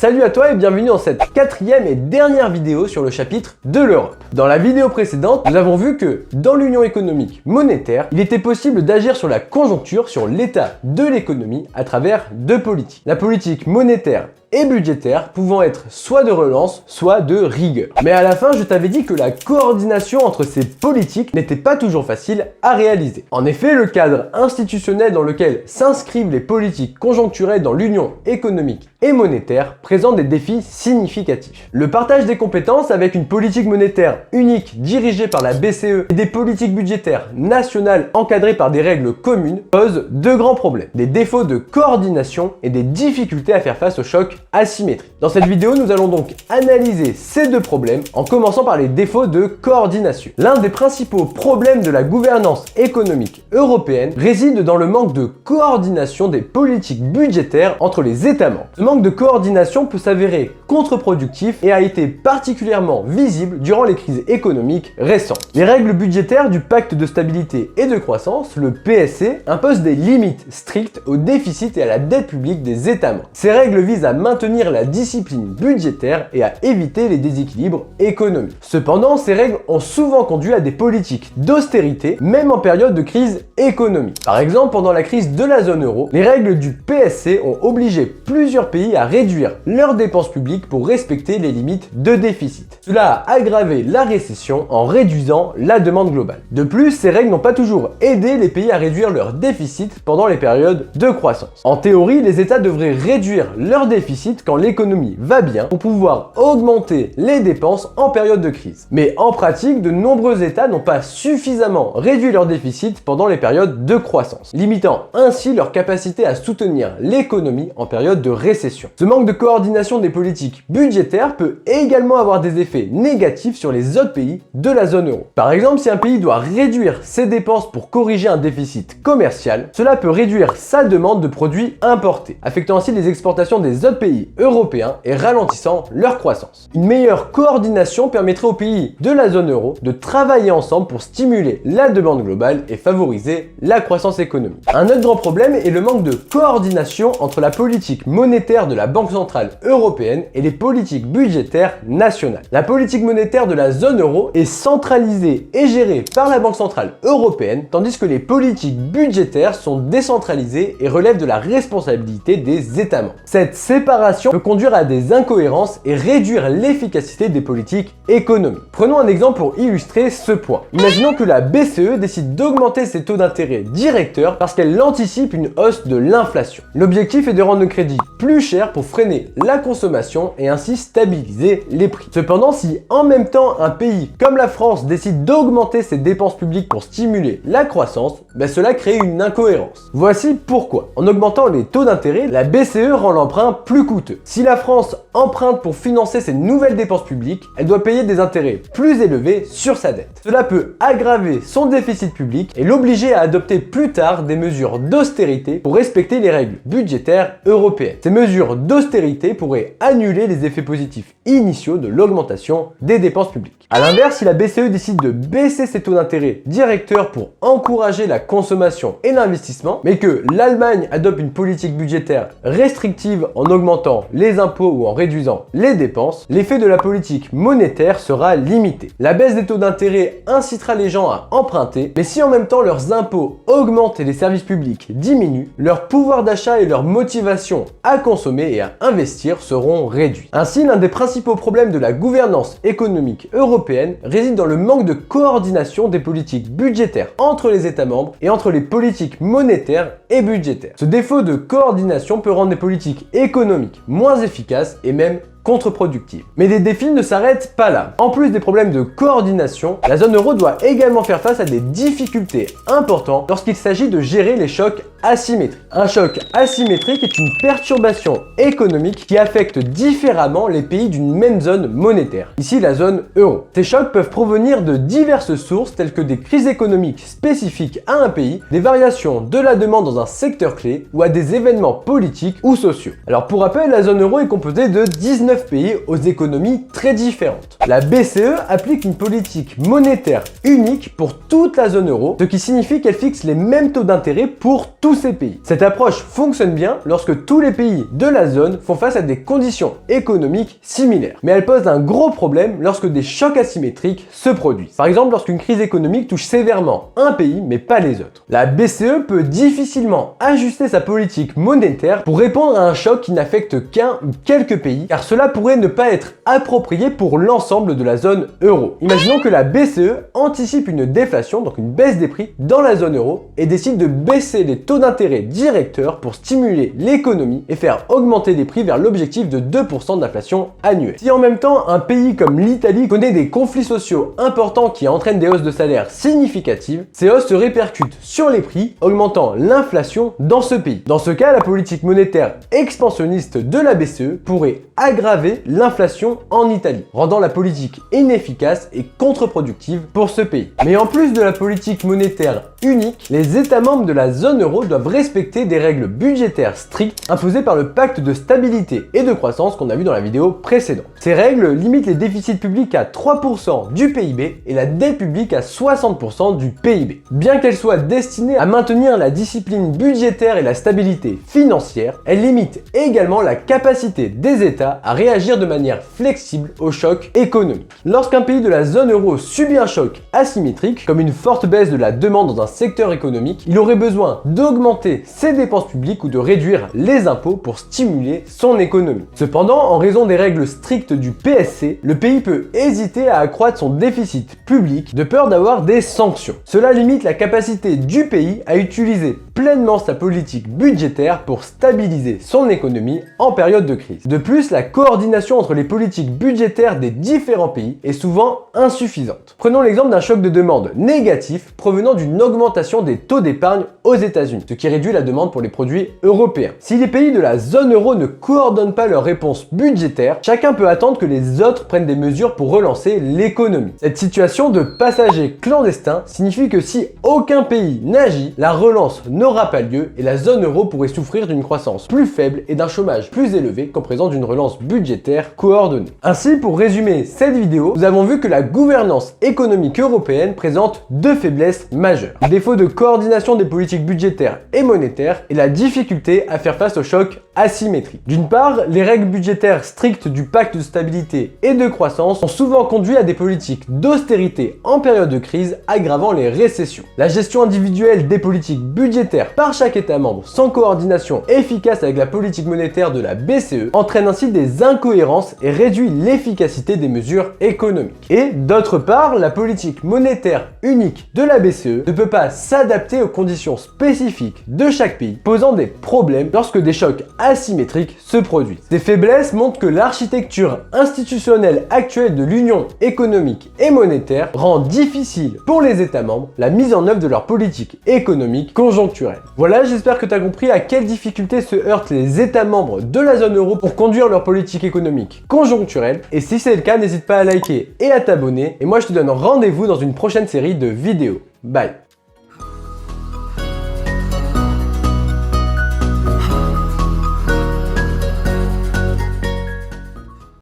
Salut à toi et bienvenue dans cette quatrième et dernière vidéo sur le chapitre de l'Europe. Dans la vidéo précédente, nous avons vu que dans l'union économique monétaire, il était possible d'agir sur la conjoncture, sur l'état de l'économie à travers deux politiques. La politique monétaire et budgétaire pouvant être soit de relance, soit de rigueur. Mais à la fin, je t'avais dit que la coordination entre ces politiques n'était pas toujours facile à réaliser. En effet, le cadre institutionnel dans lequel s'inscrivent les politiques conjoncturelles dans l'union économique et monétaire présente des défis significatifs. Le partage des compétences avec une politique monétaire unique dirigée par la BCE et des politiques budgétaires nationales encadrées par des règles communes pose deux grands problèmes, des défauts de coordination et des difficultés à faire face aux chocs asymétriques. Dans cette vidéo, nous allons donc analyser ces deux problèmes en commençant par les défauts de coordination. L'un des principaux problèmes de la gouvernance économique européenne réside dans le manque de coordination des politiques budgétaires entre les États membres. Ce manque de coordination peut s'avérer contre-productif et a été particulièrement visible durant les crises économiques récentes. Les règles budgétaires du pacte de stabilité et de croissance, le PSC, imposent des limites strictes au déficit et à la dette publique des États membres. Ces règles visent à maintenir la discipline budgétaire et à éviter les déséquilibres économiques. Cependant, ces règles ont souvent conduit à des politiques d'austérité, même en période de crise économique. Par exemple, pendant la crise de la zone euro, les règles du PSC ont obligé plusieurs pays à réduire leurs dépenses publiques pour respecter les limites de déficit. Cela a aggravé la récession en réduisant la demande globale. De plus, ces règles n'ont pas toujours aidé les pays à réduire leur déficit pendant les périodes de croissance. En théorie, les États devraient réduire leur déficit quand l'économie va bien pour pouvoir augmenter les dépenses en période de crise. Mais en pratique, de nombreux États n'ont pas suffisamment réduit leur déficit pendant les périodes de croissance, limitant ainsi leur capacité à soutenir l'économie en période de récession. Ce manque de coordination des politiques budgétaires peut également avoir des effets négatifs sur les autres pays de la zone euro. Par exemple, si un pays doit réduire ses dépenses pour corriger un déficit commercial, cela peut réduire sa demande de produits importés, affectant ainsi les exportations des autres pays européens et ralentissant leur croissance. Une meilleure coordination permettrait aux pays de la zone euro de travailler ensemble pour stimuler la demande globale et favoriser la croissance économique. Un autre grand problème est le manque de coordination entre la politique monétaire de la Banque centrale européenne et les politiques budgétaires nationales. La politique monétaire de la zone euro est centralisée et gérée par la Banque centrale européenne, tandis que les politiques budgétaires sont décentralisées et relèvent de la responsabilité des États membres. Cette séparation peut conduire à des incohérences et réduire l'efficacité des politiques économiques. Prenons un exemple pour illustrer ce point. Imaginons que la BCE décide d'augmenter ses taux d'intérêt directeurs parce qu'elle anticipe une hausse de l'inflation. L'objectif est de rendre le crédit plus cher pour freiner la consommation et ainsi stabiliser les prix. Cependant, si en même temps un pays comme la France décide d'augmenter ses dépenses publiques pour stimuler la croissance, cela crée une incohérence. Voici pourquoi. En augmentant les taux d'intérêt, la BCE rend l'emprunt plus coûteux. Si la France emprunte pour financer ses nouvelles dépenses publiques, elle doit payer des intérêts plus élevés sur sa dette. Cela peut aggraver son déficit public et l'obliger à adopter plus tard des mesures d'austérité pour respecter les règles budgétaires européennes. Ces mesures d'austérité pourraient annuler les effets positifs initiaux de l'augmentation des dépenses publiques. A l'inverse, si la BCE décide de baisser ses taux d'intérêt directeurs pour encourager la consommation et l'investissement, mais que l'Allemagne adopte une politique budgétaire restrictive en augmentant les impôts ou en réduisant les dépenses, l'effet de la politique monétaire sera limité. La baisse des taux d'intérêt incitera les gens à emprunter, mais si en même temps leurs impôts augmentent et les services publics diminuent, leur pouvoir d'achat et leur motivation à consommer et à investir seront réduits. Ainsi, l'un des principaux problèmes de la gouvernance économique européenne réside dans le manque de coordination des politiques budgétaires entre les États membres et entre les politiques monétaires et budgétaires. Ce défaut de coordination peut rendre les politiques économiques moins efficaces et même contre-productive. Mais les défis ne s'arrêtent pas là. En plus des problèmes de coordination, la zone euro doit également faire face à des difficultés importantes lorsqu'il s'agit de gérer les chocs asymétriques. Un choc asymétrique est une perturbation économique qui affecte différemment les pays d'une même zone monétaire, ici la zone euro. Ces chocs peuvent provenir de diverses sources telles que des crises économiques spécifiques à un pays, des variations de la demande dans un secteur clé ou à des événements politiques ou sociaux. Alors pour rappel, la zone euro est composée de 19 19 pays aux économies très différentes. La BCE applique une politique monétaire unique pour toute la zone euro, ce qui signifie qu'elle fixe les mêmes taux d'intérêt pour tous ces pays. Cette approche fonctionne bien lorsque tous les pays de la zone font face à des conditions économiques similaires. Mais elle pose un gros problème lorsque des chocs asymétriques se produisent. Par exemple, lorsqu'une crise économique touche sévèrement un pays mais pas les autres. La BCE peut difficilement ajuster sa politique monétaire pour répondre à un choc qui n'affecte qu'un ou quelques pays, car cela pourrait ne pas être approprié pour l'ensemble de la zone euro. Imaginons que la BCE anticipe une déflation, donc une baisse des prix dans la zone euro, et décide de baisser les taux d'intérêt directeurs pour stimuler l'économie et faire augmenter les prix vers l'objectif de 2% d'inflation annuelle. Si en même temps un pays comme l'Italie connaît des conflits sociaux importants qui entraînent des hausses de salaire significatives, ces hausses se répercutent sur les prix, augmentant l'inflation dans ce pays. Dans ce cas, la politique monétaire expansionniste de la BCE pourrait aggraver l'inflation en Italie, rendant la politique inefficace et contre-productive pour ce pays. Mais en plus de la politique monétaire unique, les États membres de la zone euro doivent respecter des règles budgétaires strictes imposées par le pacte de stabilité et de croissance qu'on a vu dans la vidéo précédente. Ces règles limitent les déficits publics à 3% du PIB et la dette publique à 60% du PIB. Bien qu'elles soient destinées à maintenir la discipline budgétaire et la stabilité financière, elles limitent également la capacité des États à réagir de manière flexible aux chocs économiques. Lorsqu'un pays de la zone euro subit un choc asymétrique, comme une forte baisse de la demande dans un secteur économique, il aurait besoin d'augmenter ses dépenses publiques ou de réduire les impôts pour stimuler son économie. Cependant, en raison des règles strictes du PSC, le pays peut hésiter à accroître son déficit public de peur d'avoir des sanctions. Cela limite la capacité du pays à utiliser pleinement sa politique budgétaire pour stabiliser son économie en période de crise. De plus, la coordination entre les politiques budgétaires des différents pays est souvent insuffisante. Prenons l'exemple d'un choc de demande négatif provenant d'une augmentation des taux d'épargne aux États-Unis, ce qui réduit la demande pour les produits européens. Si les pays de la zone euro ne coordonnent pas leurs réponses budgétaires, chacun peut attendre que les autres prennent des mesures pour relancer l'économie. Cette situation de passagers clandestins signifie que si aucun pays n'agit, la relance n'aura pas lieu et la zone euro pourrait souffrir d'une croissance plus faible et d'un chômage plus élevé qu'en présence d'une relance budgétaire coordonnée. Ainsi, pour résumer cette vidéo, nous avons vu que la gouvernance économique européenne présente deux faiblesses majeures. Le défaut de coordination des politiques budgétaires et monétaires et la difficulté à faire face aux chocs asymétriques. D'une part, les règles budgétaires strictes du pacte de stabilité et de croissance ont souvent conduit à des politiques d'austérité en période de crise, aggravant les récessions. La gestion individuelle des politiques budgétaires par chaque État membre sans coordination efficace avec la politique monétaire de la BCE entraîne ainsi des incohérences et réduit l'efficacité des mesures économiques. Et d'autre part, la politique monétaire unique de la BCE ne peut pas s'adapter aux conditions spécifiques de chaque pays, posant des problèmes lorsque des chocs asymétriques se produisent. Ces faiblesses montrent que l'architecture institutionnelle actuelle de l'Union économique et monétaire rend difficile pour les États membres la mise en œuvre de leur politique économique conjoncturelle. Voilà, j'espère que tu as compris à quelles difficultés se heurtent les États membres de la zone euro pour conduire leur politique économique conjoncturelle. Et si c'est le cas, n'hésite pas à liker et à t'abonner. Et moi, je te donne rendez-vous dans une prochaine série de vidéos. Bye!